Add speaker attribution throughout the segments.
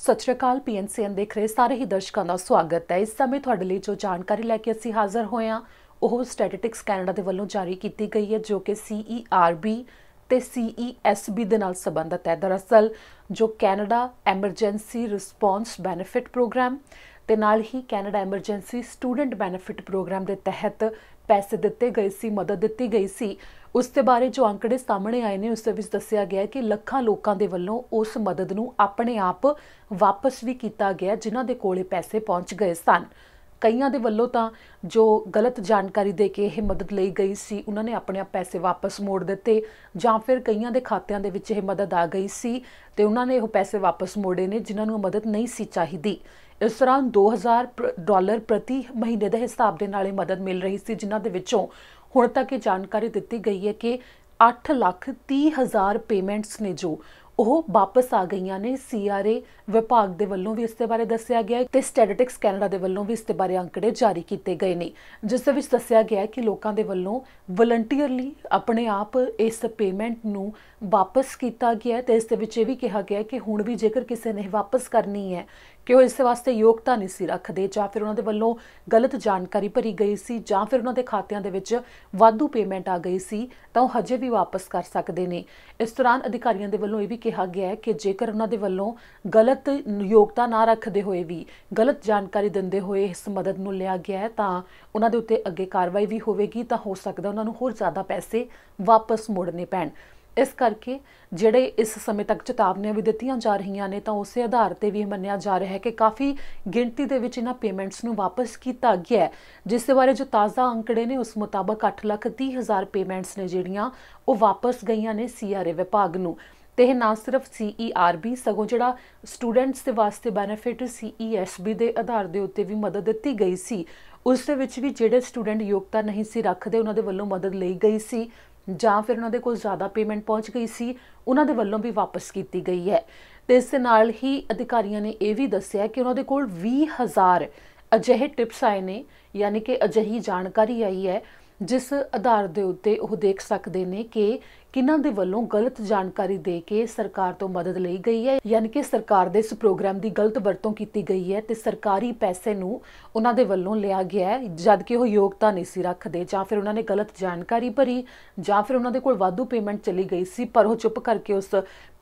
Speaker 1: सत श्री अकाल। PNCN देख रहे सारे ही दर्शकों का स्वागत है। इस समय तुहाडे लई जो जानकारी लैके असीं हाज़र होए हां ਉਹ स्टैटिस्टिक्स कैनेडा दे वल्लों जारी की गई है, जो कि CERB ते CESB दे नाल संबंधित है। दरअसल जो Canada emergency response benefit program ते नाल ही Canada emergency student benefit program के तहत पैसे दिते गए सी, मदद दी गई सी, उसके बारे जो आंकड़े सामने आए ने उस विच दस्सिया गया कि ਲੱਖਾਂ लोगों के वल्लों उस मदद नूं अपने आप वापस भी किया गया जिन्हां दे कोले पैसे पहुँच गए सन। कईयां दे वल्लों तां जो गलत जानकारी दे के यह मदद ली गई सी उन्होंने अपने आप पैसे वापस मोड़ दिते, जां फिर कईयां दे खात्यां दे विच यह मदद आ गई सी ते उन्होंने यह पैसे वापस मोड़े ने जिन्हां नूं मदद नहीं सी चाहिदी। इस दौरान $2000 प्रति महीने के हिसाब के नाल मदद मिल रही सी, जिन्हां दे विचों हुण तक ये जानकारी दी गई है कि 8,30,000 पेमेंट्स ने जो ਉਹ वापस आ गई ने। CRA विभाग के वलों भी इसके बारे दस्सिया गया ते स्टैटिस्टिक्स कैनेडा के वलों भी इसके बारे आंकड़े जारी किए गए हैं, जिस विच दस्सिया गया कि लोगों के वलों वलंटियरली अपने आप इस पेमेंट नूं वापस किया गया ते इस विच भी कहा गया कि हुण भी जेकर किसी ने वापस करनी है कि वो इस वास्ते योग्यता नहीं सी रखते, जां फिर उन्होंने वलों गलत जानकारी भरी गई सी, जां फिर उन्होंने खात्यां दे विच वाधू पेमेंट आ गई सी, तो हजे भी वापस कर सकते हैं। इस दौरान अधिकारियों के वलों यह भी कहा गया है कि जेकर उन्होंने वलों गलत योग्यता ना रखते हुए भी गलत जानकारी देंदे हुए इस मदद नूं लिया गया है तो उन्होंने उत्ते अगे कार्रवाई भी होगी, तो हो सकता उन्होंने होर ज़्यादा पैसे वापस मोड़ने पैण। इस करके ਜਿਹੜੇ इस समय तक चेतावनियां भी दित्तियां जा रही ने, तो उस आधार पर भी मन्निया जा रहा है कि काफ़ी गिणती दे विच इन्हां पेमेंट्स नूं वापस किया गया है, जिस बारे जो ताज़ा आंकड़े ने उस मुताबक 8,30,000 पेमेंट्स ने जिहड़ियां वो वापस गईयां ने CRA विभाग नूं। ते ना सिर्फ CERB सगों जिहड़ा स्टूडेंट्स के वास्ते बैनीफिट CESB के आधार के उत्ते भी मदद दी गई सी, उस विच भी जिहड़े स्टूडेंट योग्यता नहीं सी रखते उन्हां दे वल्लों मदद लई गई सी, जां फिर उन्होंने कोल ज़्यादा पेमेंट पहुँच गई सी, उन्होंने वल्लों भी वापस की गई है। तो इस नाल ही अधिकारियों ने यह भी दस्सिया कि उन्होंने कोल 20,000 अजिहे टिप्स आए ने, यानी कि अजिही जानकारी आई है जिस आधार के उत्ते वो देख सकते हैं कि किन्हां दे वल्लों गलत जानकारी दे के सरकार तो मदद ली गई है, यानी कि सरकार दे इस प्रोग्राम की गलत वरतों की गई है तो सरकारी पैसे नूं उन्हां दे वल्लों लिया गया है जबकि वो योग्यता नहीं सी रखते, जां फिर उन्होंने गलत जानकारी भरी, जां फिर उन्होंने कोल वाधू पेमेंट चली गई सी पर वो चुप करके उस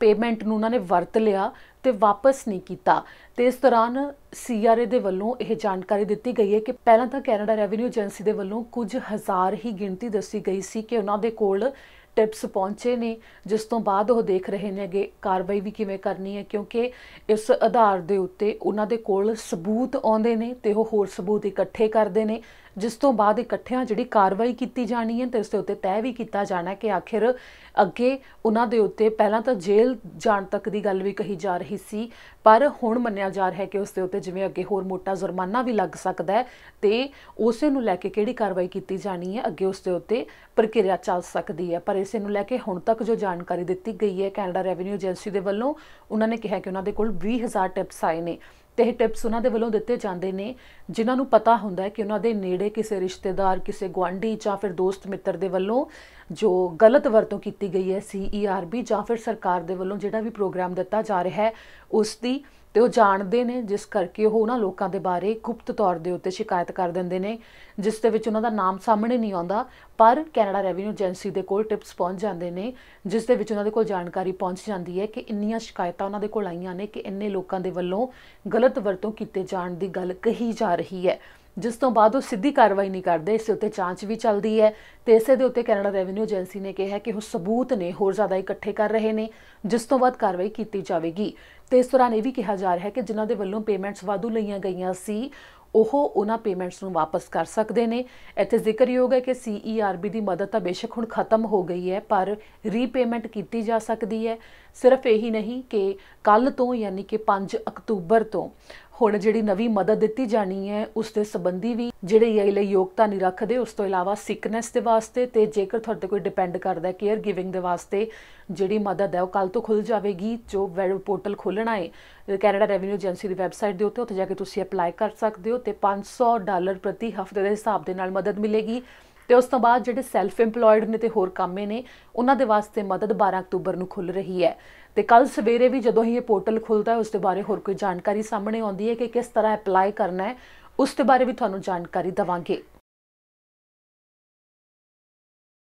Speaker 1: पेमेंट नूं उन्होंने वरत लिया तो वापस नहीं किया। तो इस दौरान CRA दे वल्लों यह जानकारी दी गई है कि पहला तो कैनेडा रेवन्यू एजेंसी दे वल्लों कुछ हज़ार ही गिणती दसी गई सी कि उन्हां दे कोल टिप्स पहुँचे ने, जिस तो बाद वो देख रहे हैं अगे कार्रवाई भी किवें करनी है, क्योंकि इस आधार के उत्ते उन्हां दे कोल सबूत आउंदे ने ते वो होर सबूत इकट्ठे करते हैं, जिस तो बाद इकट्ठियां जिहड़ी कार्रवाई की जानी है तो इसके उत्ते तय भी किया जाना है कि आखिर अगे उन्हां दे उत्ते पहलां तो जेल जाण तक की गल भी कही जा रही सी, पर हुण मन्निया जा रहा है कि उसके उत्ते जिवें अगे होर मोटा जुर्माना भी लग सकता है तो उसे नूं लैके किहड़ी कार्रवाई की जानी है अगे उसके उत्ते प्रक्रिया चल सकती है। पर इसे नूं लैके हुण तक जो जानकारी दी गई है कैनेडा रेवन्यू एजेंसी के वल्लों, उन्होंने कहा कि उन्होंने कोल 20,000 टिप्स आए ने तो यह टिप्स उन्होंने वल्लों दिते जाते हैं जिन्होंने पता होंदा कि उन्होंने नेड़े किसी रिश्तेदार, किसी गुआढ़ी जां फिर दोस्त मित्र के वल्लों जो गलत वरतों की गई है CERB जां फिर सरकार के वल्लों जिहड़ा भी प्रोग्राम दिता जा रहा है उसकी तो वो जानते हैं, जिस करके वो उन्होंने लोगों के बारे गुप्त तौर के उत्ते शिकायत कर देंगे ने, जिस दे विच उन्हों दा नाम सामने नहीं आता पर कैनेडा रेवन्यू एजेंसी के कोल टिप्स पहुँच जाते हैं, जिस दे विच उन्होंने कोल जानकारी पहुँच जाती है कि इन्नियां शिकायतां उन्होंने कोल आईयां ने कि इन्ने लोगों के वल्लों गलत वरतों किए जाण की गल कही जा रही है, जिस तो बाद वो सीधी कार्रवाई नहीं करते, इस उत्ते जांच भी चलती है तो इस दे उत्ते कैनेडा रेवन्यू एजेंसी ने कहा कि वो सबूत ने होर ज़्यादा इकट्ठे कर रहे हैं, जिस तो बाद कार्रवाई की जाएगी। तो इस दौरान यह भी कहा जा रहा है कि जिन्हों के वल्लों पेमेंट्स वाधू लईयां गईयां सी ਉਹ उन्हां पेमेंट्स नूं वापस कर सकते हैं। इत्थे जिक्रयोग है कि CERB की मदद तो बेशक हुण खत्म हो गई है पर रीपेमेंट की जा सकती है। सिर्फ यही नहीं कि कल तो यानी कि 5 अक्तूबर तो हुण जिहड़ी नवीं मदद दी जानी है उसके संबंधी भी जिहड़े ये योग्यता नहीं रखते, उस तो इलावा सिकनेस के वास्ते तो जेकर तुहाडे ते कोई डिपेंड करता है केयर गिविंग के वास्ते जिहड़ी मदद है वो कल तो खुल जाएगी। जो वैब पोर्टल खुलना है कैनेडा रेवन्यू एजेंसी की वैबसाइट के उत्ते उत्थे जाके तुसीं अपलाई कर सकते हो तो $500 प्रति हफ्ते के हिसाब के नाल मदद मिलेगी। तो उस तो बाद जिहड़े सैल्फ इंपलॉयड ने तो होर कामे ने उन्हां दे वास्ते मदद 12 अक्तूबर नूं खुल रही है। ਤੇ ਕੱਲ ਸਵੇਰੇ ਵੀ ਜਦੋਂ ਹੀ ਇਹ ਪੋਰਟਲ ਖੁੱਲਦਾ ਹੈ ਉਸ ਦੇ ਬਾਰੇ ਹੋਰ ਕੋਈ ਜਾਣਕਾਰੀ ਸਾਹਮਣੇ ਆਉਂਦੀ ਹੈ ਕਿ ਕਿਸ ਤਰ੍ਹਾਂ ਅਪਲਾਈ ਕਰਨਾ ਹੈ, ਉਸ ਦੇ ਬਾਰੇ ਵੀ ਤੁਹਾਨੂੰ ਜਾਣਕਾਰੀ ਦੇਵਾਂਗੇ।